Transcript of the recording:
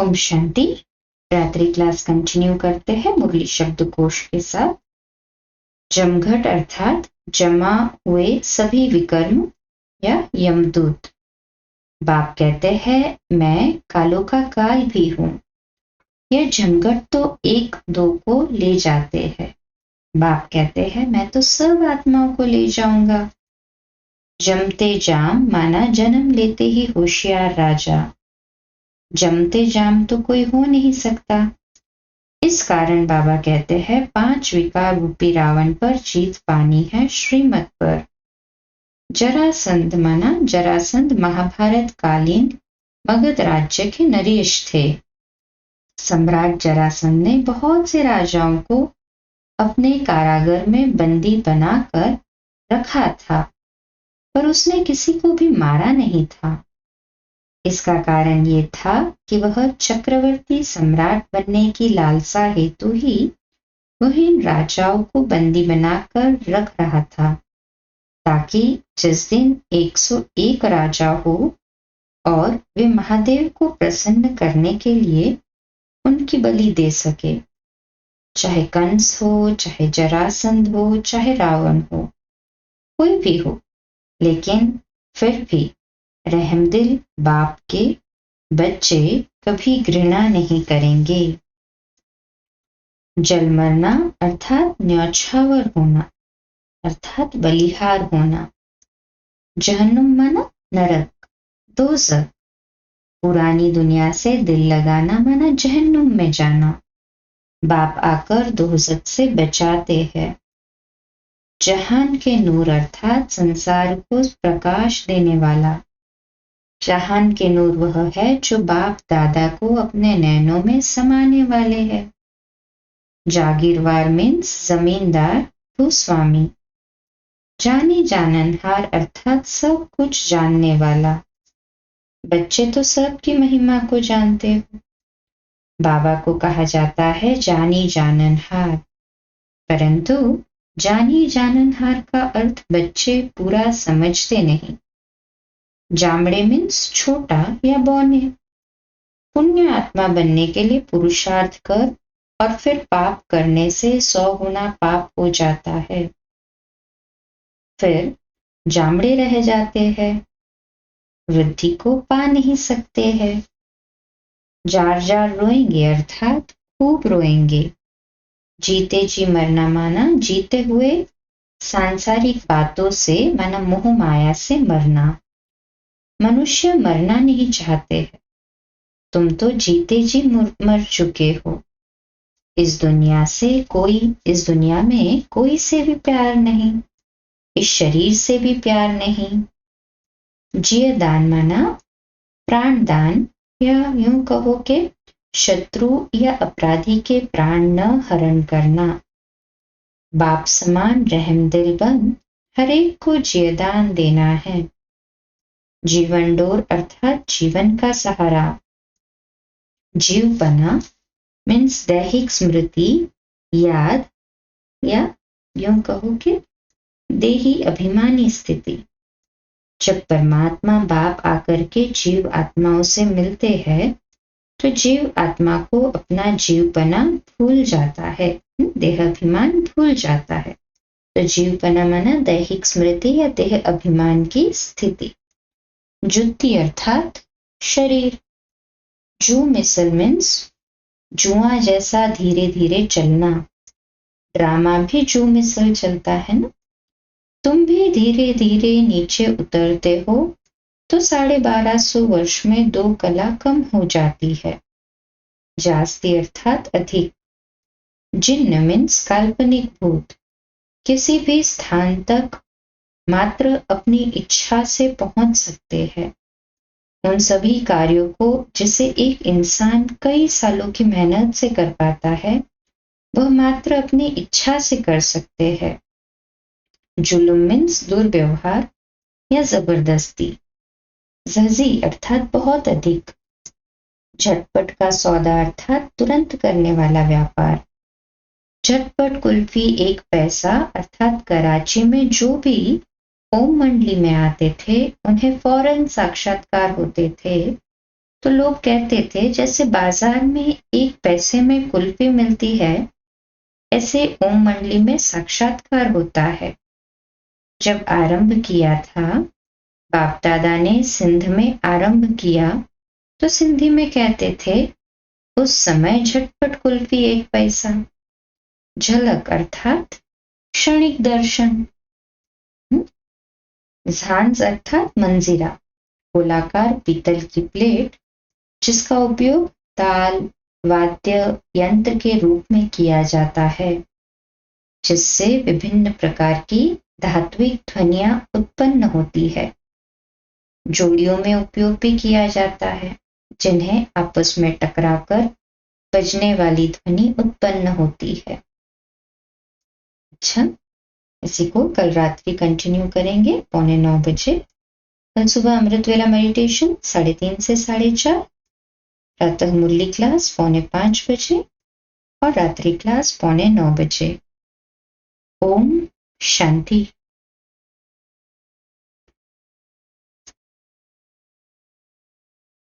ओम शांति। रात्रि class continue करते हैं मुरली शब्दकोश के साथ। जमघट अर्थात जमा हुए सभी विकर्म या यमदूत। बाप कहते हैं मैं कालों का काल भी हूँ। यह जमघट तो एक दो को ले जाते हैं। बाप कहते हैं मैं तो सब आत्माओं को ले जाऊंगा। जमते जाम माना जन्म लेते ही होशियार राजा। जमते जाम तो कोई हो नहीं सकता। इस कारण बाबा कहते हैं 5 विकार रूपी रावण पर जीत पानी है श्रीमत पर। जरासंध माना जरासंध महाभारत कालीन मगध राज्य के नरेश थे। सम्राट जरासंध ने बहुत से राजाओं को अपने कारागार में बंदी बनाकर रखा था, पर उसने किसी को भी मारा नहीं था। इसका कारण ये था कि वह चक्रवर्ती सम्राट बनने की लालसा हेतु ही वह इन राजाओं को बंदी बनाकर रख रहा था, ताकि जिस दिन 101 राजा हो और वे महादेव को प्रसन्न करने के लिए उनकी बलि दे सके। चाहे कंस हो, चाहे जरासंध हो, चाहे रावण हो, कोई भी हो, लेकिन फिर भी रहमदिल बाप के बच्चे कभी घृणा नहीं करेंगे। जल मरना अर्थात न्यौछावर होना अर्थात बलिहार होना। जहन्नुम माना नरक, दोज़ख। पुरानी दुनिया से दिल लगाना माना जहन्नुम में जाना। बाप आकर दोज़ख से बचाते हैं। जहान के नूर अर्थात संसार को प्रकाश देने वाला। जहान के नूर वह है जो बाप दादा को अपने नैनों में समाने वाले हैं। जागीरवार मीन्स जमींदार, भूस्वामी। जानी जाननहार अर्थात सब कुछ जानने वाला। बच्चे तो सब की महिमा को जानते हो। बाबा को कहा जाता है जानी जाननहार, परंतु जानी जाननहार का अर्थ बच्चे पूरा समझते नहीं। जामड़े मीन्स छोटा या बौने। पुण्य आत्मा बनने के लिए पुरुषार्थ कर और फिर पाप करने से 100 गुना पाप हो जाता है। फिर जामड़े रह जाते हैं, वृद्धि को पा नहीं सकते हैं। जार जार रोएंगे अर्थात खूब रोएंगे। जीते जी मरना माना जीते हुए सांसारिक बातों से माना मोह माया से मरना। मनुष्य मरना नहीं चाहते हैं। तुम तो जीते जी मर चुके हो। इस दुनिया में कोई से भी प्यार नहीं, इस शरीर से भी प्यार नहीं। जिय दान माना प्राण दान, या यूं कहो कि शत्रु या अपराधी के प्राण न हरण करना। बाप समान रहमदिल बन हरेक को जियदान देना है। जीवन डोर अर्थात जीवन का सहारा। जीवपना मीन्स दैहिक स्मृति, याद, या यूं कहो कि देही अभिमानी स्थिति। जब परमात्मा बाप आकर के जीव आत्माओं से मिलते हैं तो जीव आत्मा को अपना जीवपना भूल जाता है, देह अभिमान भूल जाता है। तो जीवपना माना दैहिक स्मृति या देह अभिमान की स्थिति। जुत्ती अर्थात शरीर। जू मिसल मीन्स जुआ जैसा धीरे धीरे चलना। ड्रामा भी जू मिसल चलता है ना। तुम भी धीरे धीरे नीचे उतरते हो तो 1250 वर्ष में 2 कला कम हो जाती है। जास्ती अर्थात अधिक। जिन्न मीन्स काल्पनिक भूत। किसी भी स्थान तक मात्र अपनी इच्छा से पहुंच सकते हैं। उन सभी कार्यों को जिसे एक इंसान कई सालों की मेहनत से कर पाता है, वह मात्र अपनी इच्छा से कर सकते हैं। जुल्म मीन्स दुर्व्यवहार या जबरदस्ती। जजी अर्थात बहुत अधिक। झटपट का सौदा अर्थात तुरंत करने वाला व्यापार। झटपट कुल्फी 1 पैसा अर्थात कराची में जो भी ओम मंडली में आते थे उन्हें फौरन साक्षात्कार होते थे तो लोग कहते थे जैसे बाजार में 1 पैसे में कुल्फी मिलती है, ऐसे ओम मंडली में साक्षात्कार होता है। जब आरंभ किया था, बाप दादा ने सिंध में आरंभ किया, तो सिंधी में कहते थे उस समय झटपट कुल्फी 1 पैसा। झलक अर्थात क्षणिक दर्शन। झांझ अर्थात मंजीरा, गोलाकार पीतल की प्लेट जिसका उपयोग ताल, वाद्य यंत्र के रूप में किया जाता है, जिससे विभिन्न प्रकार की धात्विक ध्वनियां उत्पन्न होती है। जोड़ियों में उपयोग भी किया जाता है, जिन्हें आपस में टकराकर बजने वाली ध्वनि उत्पन्न होती है। अच्छा, इसी को कल रात्रि कंटिन्यू करेंगे 9:15 बजे। कल सुबह अमृत वेला मेडिटेशन 3:30 से 4:30, प्रातः मुरली क्लास 4:45 बजे और रात्रि क्लास 8:45 बजे। ओम शांति।